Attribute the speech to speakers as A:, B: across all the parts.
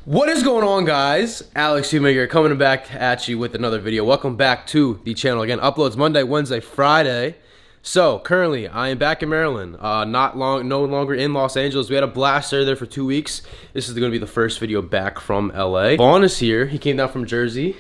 A: What is going on, guys? Alex Eubank here, coming back at you with another video. Welcome back to the channel again. Uploads Monday, Wednesday, Friday. So currently I am back in Maryland, no longer in Los Angeles. We had a blast there for 2 weeks. This is going to be the first video back from LA. Vaughn is here. He came down from Jersey.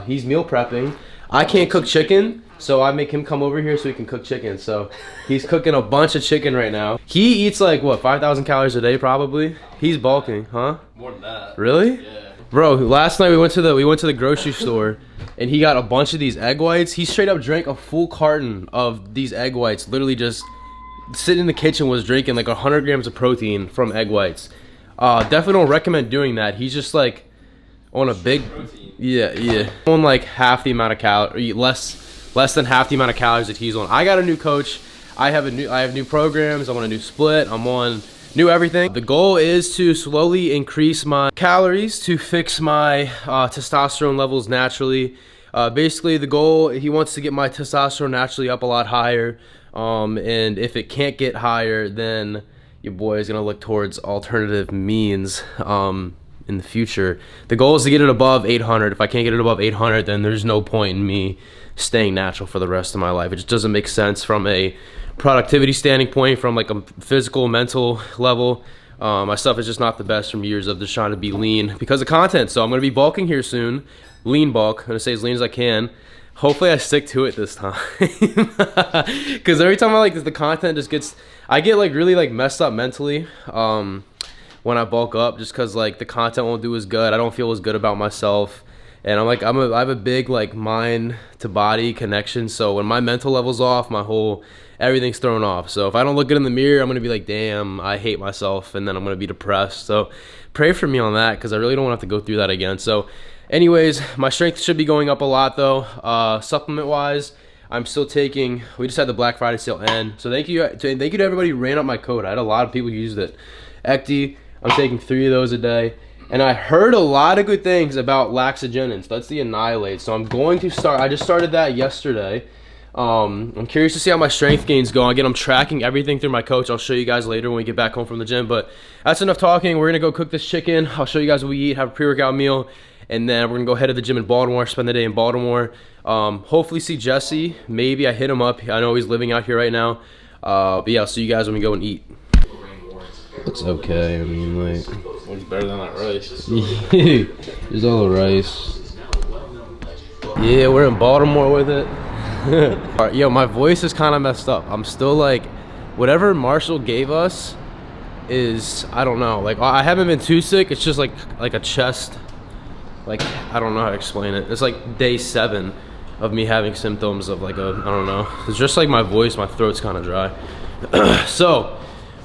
A: He's meal prepping. I can't cook chicken, so I make him come over here so he can cook chicken. So he's cooking a bunch of chicken right now. He eats like what, 5,000 calories a day probably. He's bulking, huh?
B: More than that.
A: Really?
B: Yeah.
A: Bro, last night we went to the grocery store and he got a bunch of these egg whites. He straight up drank a full carton of these egg whites. Literally just sitting in the kitchen was drinking like 100 grams of protein from egg whites. Definitely don't recommend doing that. He's just like on a big protein. Yeah. On like half the amount of calories, less than half the amount of calories that he's on. I got a new coach. I have new programs. I'm on a new split. I'm on new everything. The goal is to slowly increase my calories to fix my testosterone levels naturally. Basically the goal, he wants to get my testosterone naturally up a lot higher. And if it can't get higher, then your boy is gonna look towards alternative means in the future. The goal is to get it above 800. If I can't get it above 800, then there's no point in me staying natural for the rest of my life. It just doesn't make sense from a productivity standing point, from like a physical, mental level. My stuff is just not the best from years of just trying to be lean because of content. So I'm going to be bulking here soon. Lean bulk. I'm going to stay as lean as I can. Hopefully I stick to it this time. Because every time I like the content just gets, I get like really like messed up mentally when I bulk up, just because like the content won't do as good. I don't feel as good about myself. And I have a big like mind to body connection. So when my mental level's off, everything's thrown off. So if I don't look good in the mirror, I'm gonna be like, damn, I hate myself, and then I'm gonna be depressed. So pray for me on that, because I really don't want to have to go through that again. So anyways, my strength should be going up a lot though. Supplement wise, I'm still taking, we just had the Black Friday sale end. So thank you to everybody who ran up my code. I had a lot of people who used it. Ecti, I'm taking 3 of those a day. And I heard a lot of good things about laxagenins. That's the Annihilate. So I'm going to start, I just started that yesterday. I'm curious to see how my strength gains go. Again, I'm tracking everything through my coach. I'll show you guys later when we get back home from the gym. But that's enough talking. We're going to go cook this chicken. I'll show you guys what we eat, have a pre-workout meal. And then we're going to go head to the gym in Baltimore, spend the day in Baltimore. Hopefully see Jesse. Maybe I hit him up. I know he's living out here right now. But yeah, I'll see you guys when we go and eat. It's okay. I mean, like,
B: what's better than that rice?
A: There's all the rice. Yeah, we're in Baltimore with it. All right, yo, my voice is kind of messed up. I'm still like, whatever Marshall gave us is, I don't know. Like, I haven't been too sick. It's just like a chest. Like, I don't know how to explain it. It's like day 7 of me having symptoms of like I don't know. It's just like my voice, my throat's kind of dry. So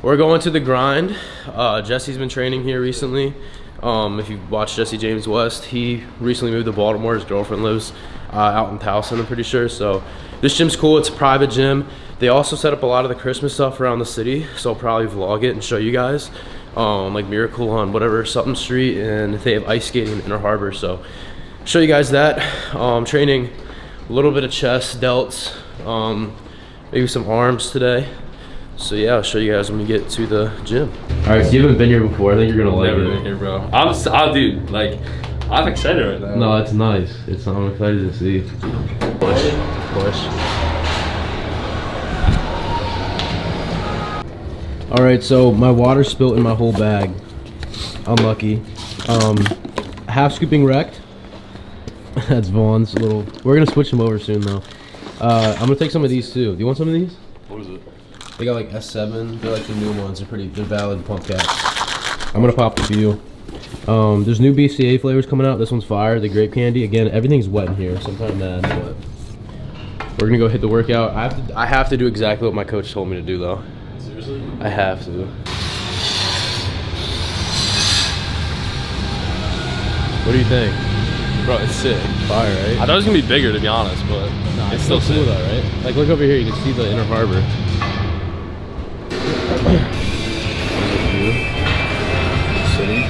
A: we're going to the grind. Jesse's been training here recently. If you've watched Jesse James West, he recently moved to Baltimore. His girlfriend lives out in Towson, I'm pretty sure. So this gym's cool. It's a private gym. They also set up a lot of the Christmas stuff around the city, so I'll probably vlog it and show you guys. Like Miracle on whatever, Sutton Street, and they have ice skating in Inner Harbor, so show you guys that. Training a little bit of chest, delts, maybe some arms today. So yeah, I'll show you guys when we get to the gym. All right, so you haven't been here before. I think you're gonna like it.
B: Never been here, bro. Dude, like, I'm excited right now.
A: No, it's nice. I'm excited to see. Push. All right, so my water spilt in my whole bag. Unlucky. Half scooping wrecked. That's Vaughn's little. We're gonna switch them over soon though. I'm gonna take some of these too. Do you want some of these?
B: What is it?
A: They got like S7. They're like the new ones. They're valid pump caps. I'm gonna pop a few. There's new BCA flavors coming out. This one's fire. The grape candy. Again, everything's wet in here, so I'm kind of mad. But we're gonna go hit the workout. I have to do exactly what my coach told me to do though.
B: Seriously?
A: I have to. What do you think?
B: Bro, it's sick.
A: Fire, right?
B: I thought it was gonna be bigger, to be honest, but it's still
A: cool
B: sick.
A: though, right? Like, look over here. You can see the Inner Harbor. City.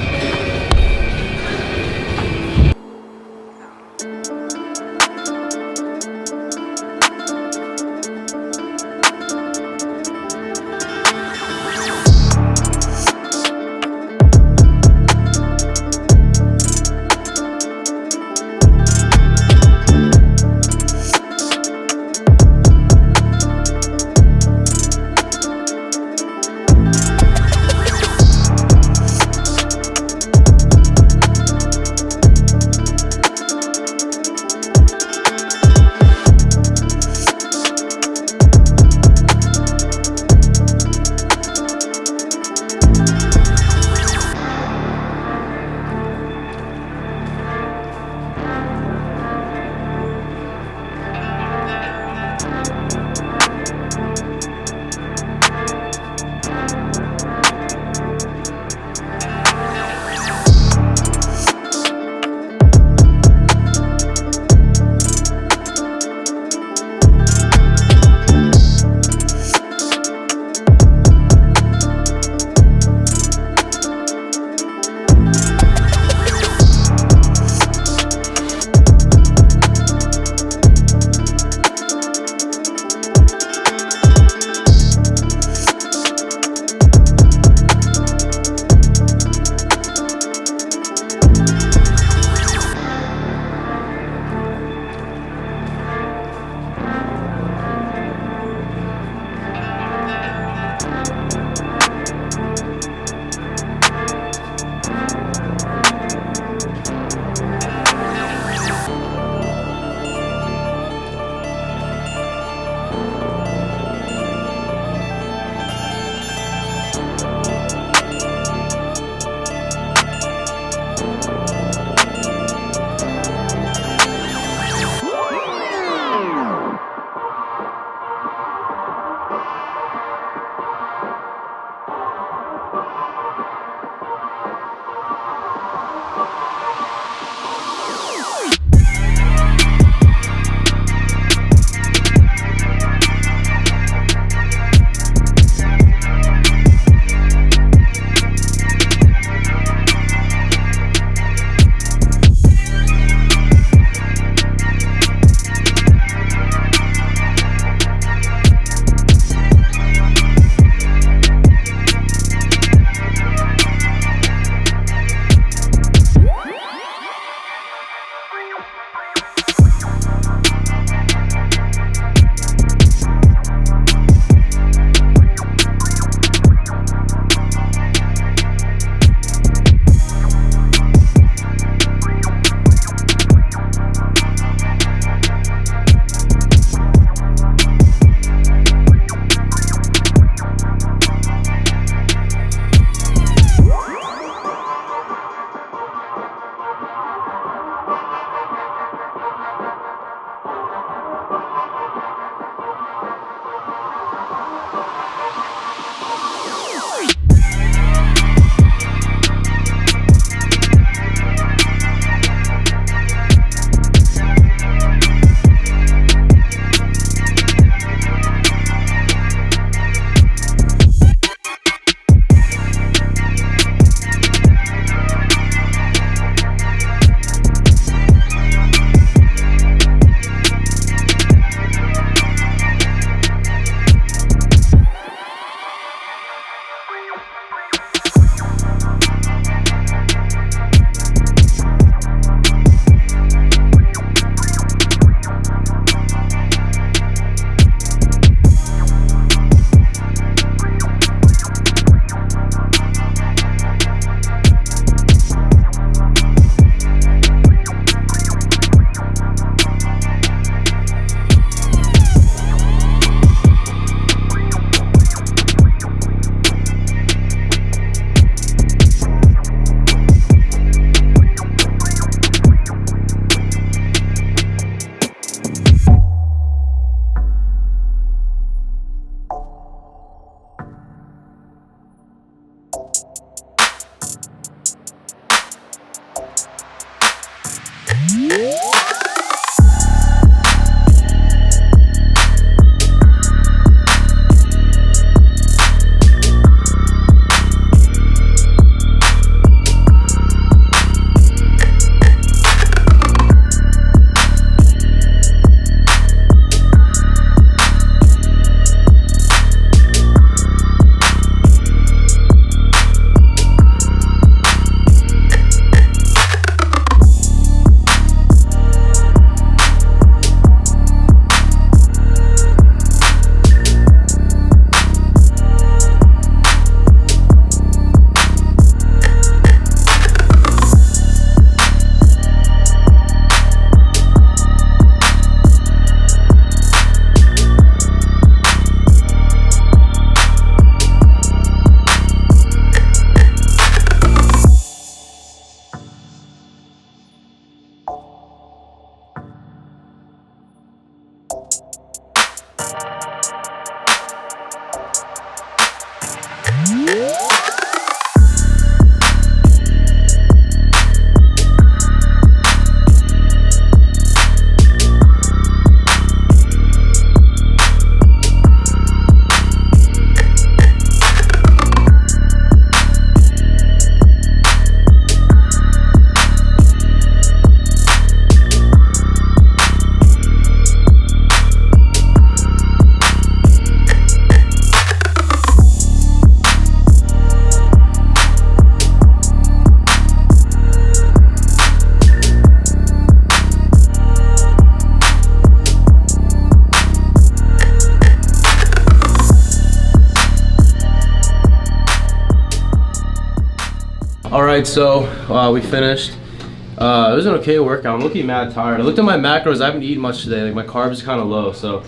A: right, so we finished. It was an okay workout. I'm looking mad tired. I looked at my macros. I haven't eaten much today. Like my carbs are kind of low, so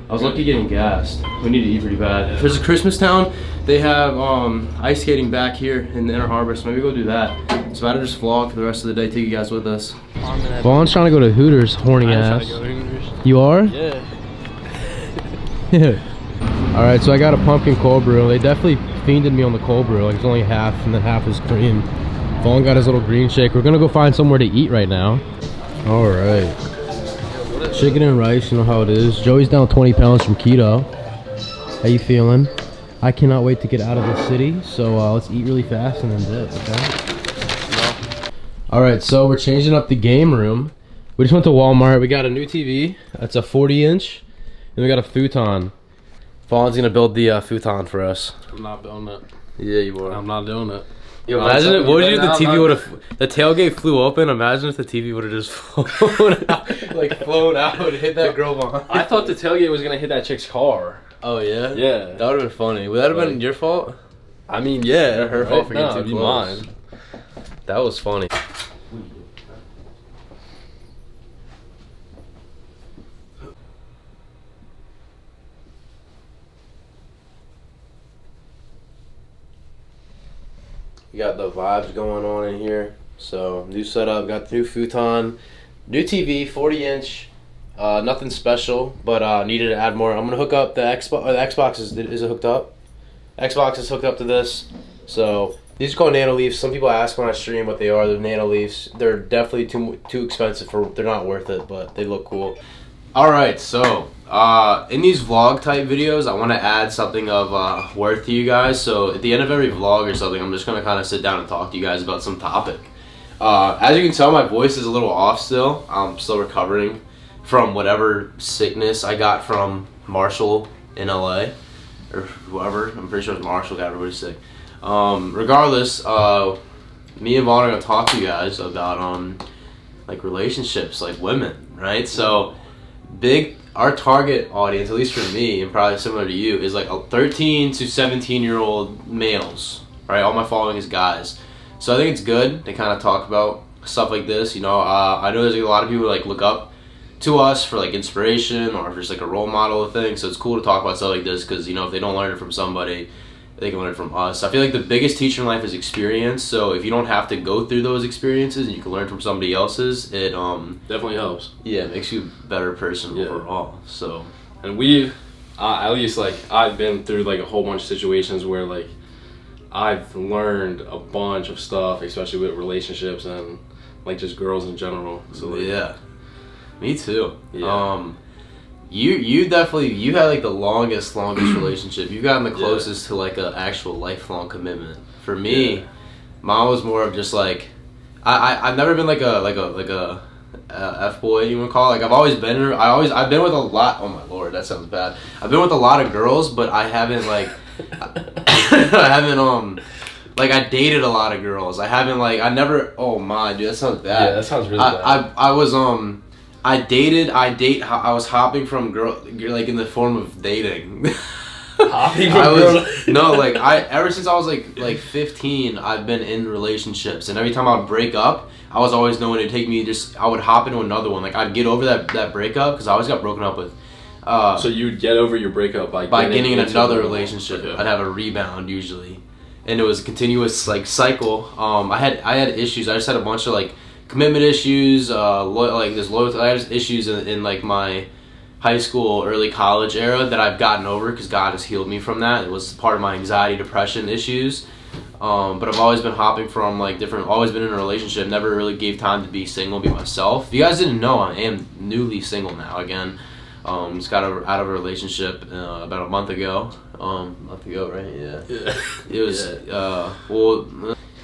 A: I was lucky getting gassed. We need to eat pretty bad. There's a Christmas town. They have ice skating back here in the Inner Harbor, so maybe go do that. So I had to just vlog for the rest of the day. Take you guys with us. Vaughn's trying to go to Hooters, horny ass. You are?
B: Yeah.
A: Yeah. All right, so I got a pumpkin cold brew. They definitely fiended me on the cold brew. Like it's only half, and then half is cream. Vaughn got his little green shake. We're gonna go find somewhere to eat right now. All right. Chicken and rice, you know how it is. Joey's down 20 pounds from keto. How you feeling? I cannot wait to get out of the city, so let's eat really fast and then dip, okay? All right, so we're changing up the game room. We just went to Walmart. We got a new TV. That's a 40-inch, and we got a futon. Vaughn's gonna build the futon for us.
B: I'm not doing it.
A: Yeah, you are.
B: I'm not doing it.
A: Yo, imagine it. What would you do if the TV would have? The tailgate flew open. Imagine if the TV would have just flown out, like flown out and hit that girl behind.
B: I thought the tailgate was gonna hit that chick's car.
A: Oh yeah.
B: Yeah.
A: That would have been funny. Would that have been your fault?
B: I mean, yeah,
A: Or her fault for getting
B: no,
A: too close?
B: mine.
A: That was funny. We got the vibes going on in here. So new setup, got the new futon, new TV, 40-inch. Nothing special, but needed to add more. I'm gonna hook up the Xbox. The Xbox is it hooked up? Xbox is hooked up to this. So these are called Nano Leafs. Some people ask when I stream what they are. They're Nano Leafs. They're definitely too expensive for. They're not worth it, but they look cool. All right, so in these vlog type videos, I want to add something of worth to you guys. So at the end of every vlog or something, I'm just gonna kind of sit down and talk to you guys about some topic. As you can tell, my voice is a little off still. I'm still recovering from whatever sickness I got from Marshall in LA or whoever. I'm pretty sure it's Marshall got everybody sick. Regardless, me and Vaughn are gonna talk to you guys about like relationships, like women, right? So our target audience, at least for me and probably similar to you, is like 13 to 17-year-old males, right? All my following is guys. So I think it's good to kind of talk about stuff like this, you know. I know there's like, a lot of people who like look up to us for like inspiration or just like a role model thing, so it's cool to talk about stuff like this because, you know, if they don't learn it from somebody, they can learn it from us. I feel like the biggest teacher in life is experience, so if you don't have to go through those experiences and you can learn from somebody else's, it
B: Definitely helps.
A: Yeah, it makes you a better person overall. So,
B: and we've at least like I've been through like a whole bunch of situations where like I've learned a bunch of stuff, especially with relationships and like just girls in general. So like,
A: yeah, me too.
B: Yeah.
A: You definitely had like the longest relationship. You've gotten the closest to like an actual lifelong commitment. For me, mine was more of just like I've never been like a F boy, you want to call it. Like I've been with a lot. Oh my lord, that sounds bad. I've been with a lot of girls, but I haven't like I haven't like I dated a lot of girls. I haven't like I never. Oh my dude, that sounds bad.
B: Yeah, that sounds really bad.
A: I was I was hopping from girl like in the form of dating.
B: Hopping from
A: ever since I was like 15, I've been in relationships, and every time I would break up, I was always knowing it'd take me I would hop into another one. Like I'd get over that breakup because I always got broken up with.
B: So you'd get over your breakup by
A: getting in another relationship. Okay. I'd have a rebound usually, and it was a continuous like cycle. I had issues. I just had a bunch of like commitment issues, loyalty. I had issues in like my high school, early college era that I've gotten over because God has healed me from that. It was part of my anxiety, depression issues. But I've always been hopping from like always been in a relationship, never really gave time to be single, be myself. If you guys didn't know, I am newly single now again. Just got out of a relationship about a month ago. Right? Yeah. It was,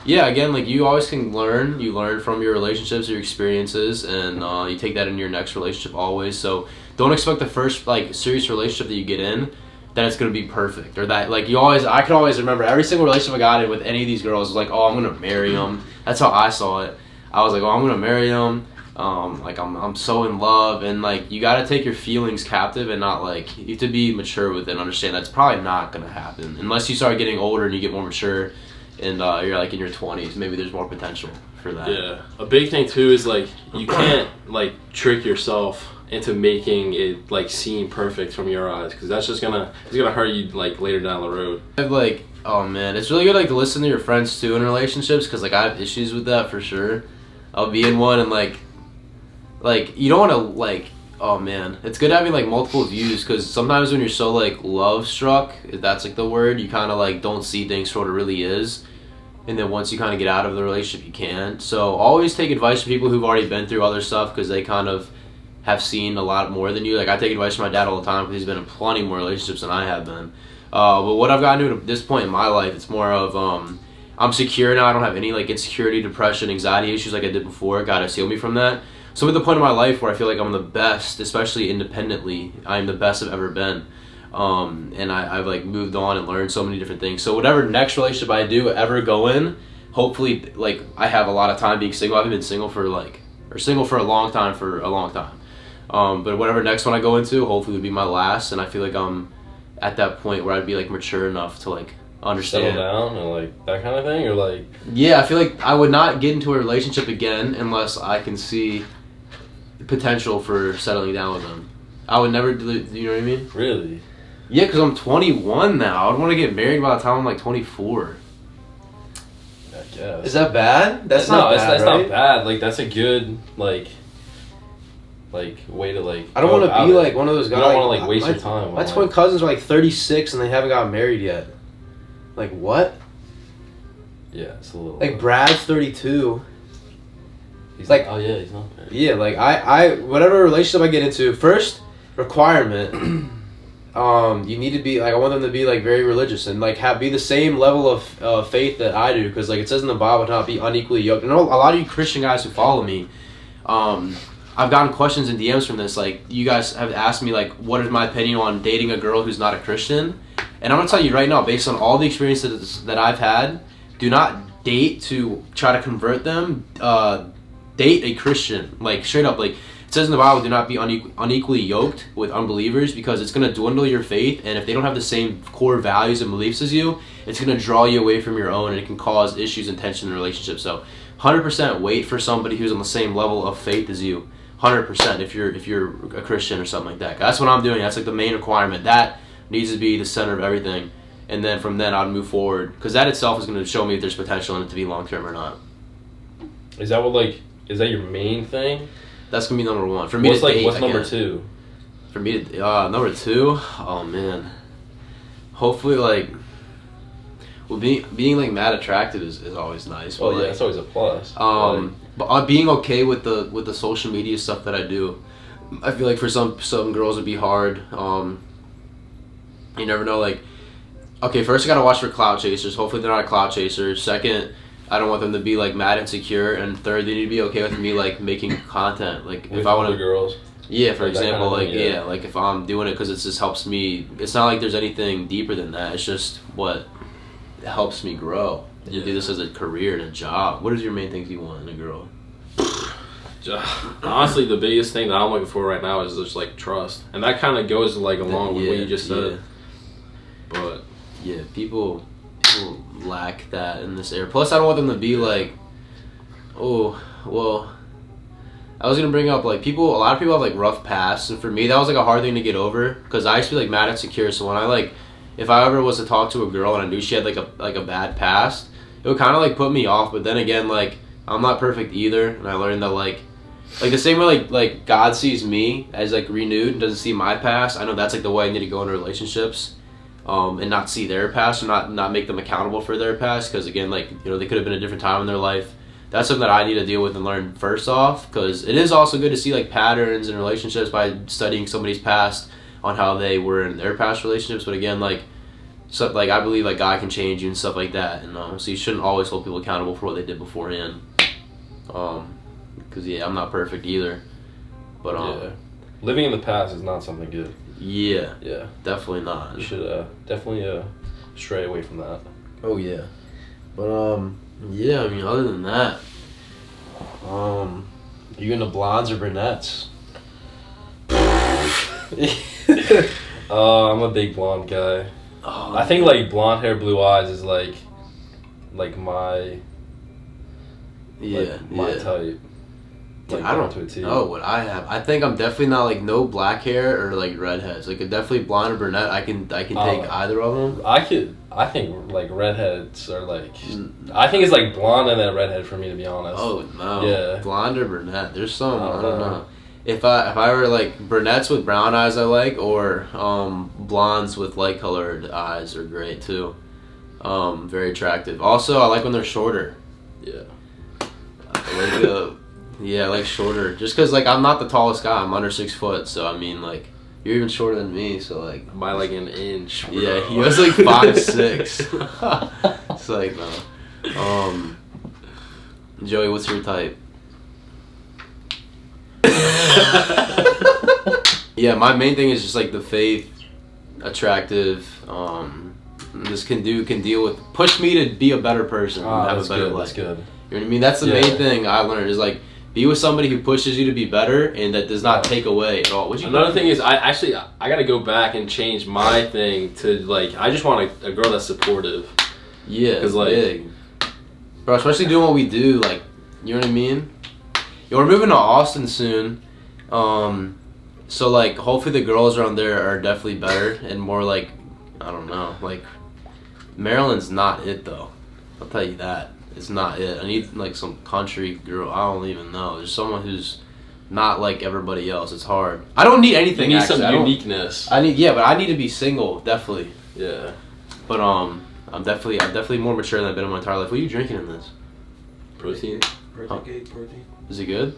A: again, like you always can learn. You learn from your relationships, your experiences, and you take that into your next relationship always. So don't expect the first like serious relationship that you get in that it's gonna be perfect, or that like I could always remember every single relationship I got in with any of these girls was like, oh, I'm gonna marry them. That's how I saw it. I was like, oh, I'm gonna marry them. Like I'm so in love, and like you gotta take your feelings captive and not like you have to be mature with it and understand that's probably not gonna happen unless you start getting older and you get more mature. and you're like in your 20s, maybe there's more potential for that.
B: Yeah. A big thing too is like you can't like trick yourself into making it like seem perfect from your eyes, because that's just gonna hurt you like later down the road.
A: Like, oh man, it's really good like to listen to your friends too in relationships, because like I have issues with that for sure. I'll be in one and like you don't want to like, oh man, it's good having like multiple views, because sometimes when you're so like love struck, if that's like the word, you kind of like don't see things for what it really is, and then once you kind of get out of the relationship you can. So always take advice from people who've already been through other stuff, because they kind of have seen a lot more than you. Like I take advice from my dad all the time, because he's been in plenty more relationships than I have been. But what I've gotten to at this point in my life, it's more of I'm secure now. I don't have any like insecurity, depression, anxiety issues like I did before. God has healed me from that. So I'm at the point in my life where I feel like I'm the best, especially independently. I'm the best I've ever been. And I've like moved on and learned so many different things. So whatever next relationship I do ever go in, hopefully like I have a lot of time being single. I've been single for a long time. But whatever next one I go into, hopefully would be my last. And I feel like I'm at that point where I'd be like mature enough to like understand.
B: Settle down and like that kind of thing, or like.
A: Yeah, I feel like I would not get into a relationship again unless I can see potential for settling down with them. I would never do. You know what I mean?
B: Really?
A: Yeah, because I'm 21 now. I'd want to get married by the time I'm like 24.
B: I guess.
A: Is that bad? That's
B: no,
A: not bad,
B: that's
A: right?
B: not bad. Like that's a good like way to like.
A: I don't want to be like one of those guys.
B: You don't want to like waste your time.
A: My twin cousins are like 36 and they haven't gotten married yet. Like what?
B: Yeah, it's a little.
A: Like Brad's 32.
B: He's
A: like,
B: oh yeah, he's not married.
A: Yeah, like I whatever relationship I get into, first requirement. You need to be like, I want them to be like very religious and like be the same level of faith that I do, because like it says in the Bible to not be unequally yoked. And a lot of you Christian guys who follow me, I've gotten questions in DMs from this. Like you guys have asked me like, what is my opinion on dating a girl who's not a Christian? And I'm gonna tell you right now, based on all the experiences that I've had, do not date to try to convert them. Date a Christian, like straight up. Like it says in the Bible, do not be unequally yoked with unbelievers, because it's gonna dwindle your faith, and if they don't have the same core values and beliefs as you, it's gonna draw you away from your own, and it can cause issues and tension in relationships. So 100% wait for somebody who's on the same level of faith as you. 100% if you're a Christian or something like that. That's what I'm doing. That's like the main requirement. That needs to be the center of everything, and then from then I'd move forward, because that itself is going to show me if there's potential in it to be long term or not.
B: Is that your main thing?
A: That's gonna be number one for me.
B: What's number two?
A: For me to number two, oh man, hopefully like, well being like mad attractive is always nice.
B: Oh yeah, that's always a plus.
A: But being okay with the social media stuff that I do, I feel like for some girls it'd be hard. You never know. Like, okay, first I gotta watch for clout chasers. Hopefully they're not a clout chaser. Second, I don't want them to be like mad insecure. And third, they need to be okay with me like making content. Like
B: with
A: if I want
B: to girls.
A: Yeah, for
B: like
A: example,
B: kind of thing,
A: yeah, like if I'm doing it because it just helps me. It's not like there's anything deeper than that. It's just what helps me grow. And do this as a career and a job. What is your main things you want in a girl?
B: Honestly, the biggest thing that I'm looking for right now is just like trust, and that kind of goes like along with what you just said. But
A: yeah, people lack that in this area. Plus, I don't want them to be like, oh, well. I was gonna bring up like a lot of people have like rough pasts, and for me that was like a hard thing to get over, because I used to be like mad insecure. So when if I ever was to talk to a girl and I knew she had like a bad past, it would kind of like put me off. But then again, like I'm not perfect either, and I learned that like the same way like God sees me as like renewed and doesn't see my past. I know that's like the way I need to go into relationships, and not see their past, or not make them accountable for their past, because again, like they could have been a different time in their life. That's something that I need to deal with and learn first off, because it is also good to see like patterns in relationships by studying somebody's past on how they were in their past relationships. But again, like I believe like God can change you and stuff like that, and so you shouldn't always hold people accountable for what they did beforehand. Because I'm not perfect either, but
B: yeah. Living in the past is not something good.
A: Yeah,
B: yeah,
A: definitely not.
B: You should definitely stray away from that.
A: Oh yeah, but yeah, I mean, other than that, you into blondes or brunettes?
B: I'm a big blonde guy. I think like blonde hair, blue eyes is like like my
A: Yeah,
B: my
A: yeah.
B: type.
A: Dude,
B: Like,
A: I
B: down to a
A: don't
B: T.
A: know what I have. I think I'm definitely not like no black hair or like redheads. Like definitely blonde or brunette. I can take either of them.
B: I think like redheads are like. I think it's like blonde and then redhead for me, to be honest.
A: Oh no.
B: Yeah.
A: Blonde or brunette. There's some I
B: I
A: don't
B: don't
A: know.
B: know.
A: If I were like brunettes with brown eyes I like, or blondes with light colored eyes are great too. Very attractive. Also I like when they're shorter.
B: Yeah.
A: I like yeah, I like shorter. Just cause like I'm not the tallest guy. I'm under 6 foot, so I mean like you're even shorter than me. So like
B: By like an inch. Bro.
A: yeah, he was like 5'6". It's like no. Joey, what's your type? Yeah, my main thing is just like the faith, attractive. This can deal with push me to be a better person and have a better life.
B: That's good.
A: You know what I mean? That's the main thing I learned is like be with somebody who pushes you to be better and that does not take away at all.
B: Another thing is I gotta go back and change my thing to like I just want a girl that's supportive.
A: Yeah,
B: 'Cause, like-
A: big. Bro, especially doing what we do, like, you know what I mean? Yo, we're moving to Austin soon. So like hopefully the girls around there are definitely better and more like I don't know, like Maryland's not it though. I'll tell you that. It's not it. I need like some country girl. I don't even know. There's someone who's not like everybody else. It's hard. I don't need anything.
B: You need
A: actually.
B: some uniqueness.
A: But I need to be single, definitely.
B: Yeah.
A: But I'm definitely more mature than I've been in my entire life. What are you drinking in this?
B: Protein.
C: Protein.
A: Is it good?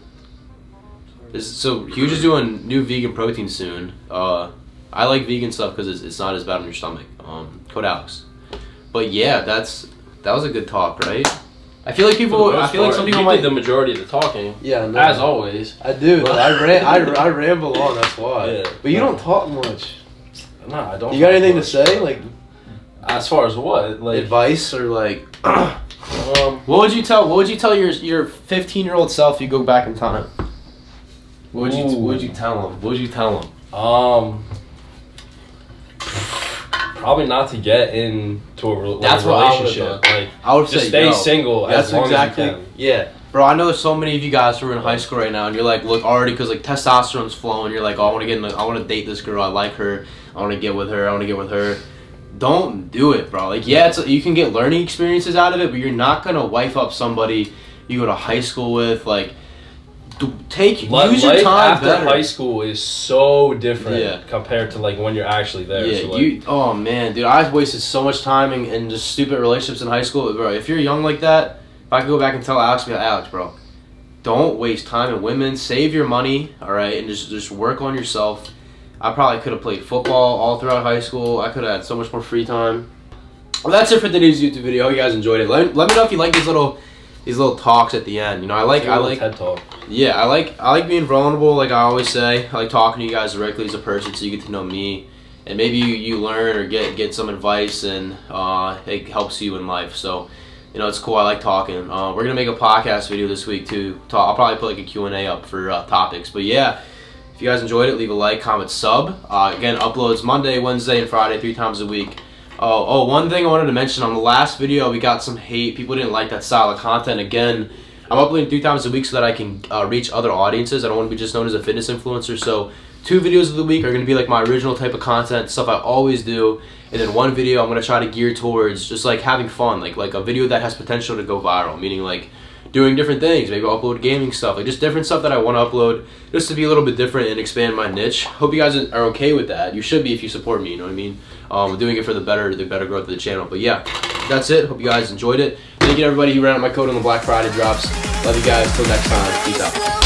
A: So Huge is doing new vegan protein soon. I like vegan stuff because it's not as bad on your stomach. Code Alex. But yeah, that was a good talk, right? I feel like some people might
B: did the majority of the talking.
A: Yeah, no.
B: As always.
A: I do. I ramble on. That's why.
B: Yeah.
A: But you don't talk much.
B: Nah, I don't.
A: You got
B: talk
A: anything to
B: much.
A: say? Like
B: As far as what? Like
A: advice or like? What would you tell your 15-year-old self if you go back in time? What would you tell him?
B: Probably not to get into a
A: That's what I would've
B: relationship.
A: done.
B: Like
A: I would
B: just
A: say
B: stay
A: yo,
B: single as long as you can.
A: Yeah, bro. I know there's so many of you guys who are in high school right now, and you're like, look, already because like testosterone's flowing. You're like, oh, I want to date this girl. I like her. I want to get with her. Don't do it, bro. Like, yeah, you can get learning experiences out of it, but you're not gonna wife up somebody you go to high school with. Like, use your
B: Life
A: time
B: after
A: better.
B: high school is so different
A: Yeah.
B: compared to like when you're actually there.
A: Yeah,
B: So, like,
A: oh man, dude, I wasted so much time in just stupid relationships in high school, bro. If you're young like that, if I could go back and tell Alex, I'd be like, Alex, bro, don't waste time in women. Save your money, all right, and just work on yourself. I probably could have played football all throughout high school. I could have had so much more free time. Well, that's it for today's YouTube video. I hope you guys enjoyed it. Let me know if you like these little talks at the end. You know, I like
B: TED Talk.
A: yeah, I like being vulnerable, like I always say. I like talking to you guys directly as a person so you get to know me. And maybe you learn or get some advice and it helps you in life. So, you know, it's cool. I like talking. We're going to make a podcast video this week too. I'll probably put like a Q&A up for topics. But yeah, if you guys enjoyed it, leave a like, comment, sub. Again, uploads Monday, Wednesday, and Friday 3 times a week. Oh, one thing I wanted to mention. On the last video, we got some hate. People didn't like that style of content. Again, I'm uploading 3 times a week so that I can reach other audiences. I don't want to be just known as a fitness influencer. So 2 videos of the week are going to be like my original type of content, stuff I always do. And then 1 video I'm going to try to gear towards just like having fun. Like a video that has potential to go viral. Meaning like doing different things. Maybe I'll upload gaming stuff. Like just different stuff that I want to upload just to be a little bit different and expand my niche. Hope you guys are okay with that. You should be if you support me, you know what I mean? Doing it for the better growth of the channel. But yeah, that's it. Hope you guys enjoyed it. Thank you to everybody who ran out my code on the Black Friday drops. Love you guys. Till next time. Peace out.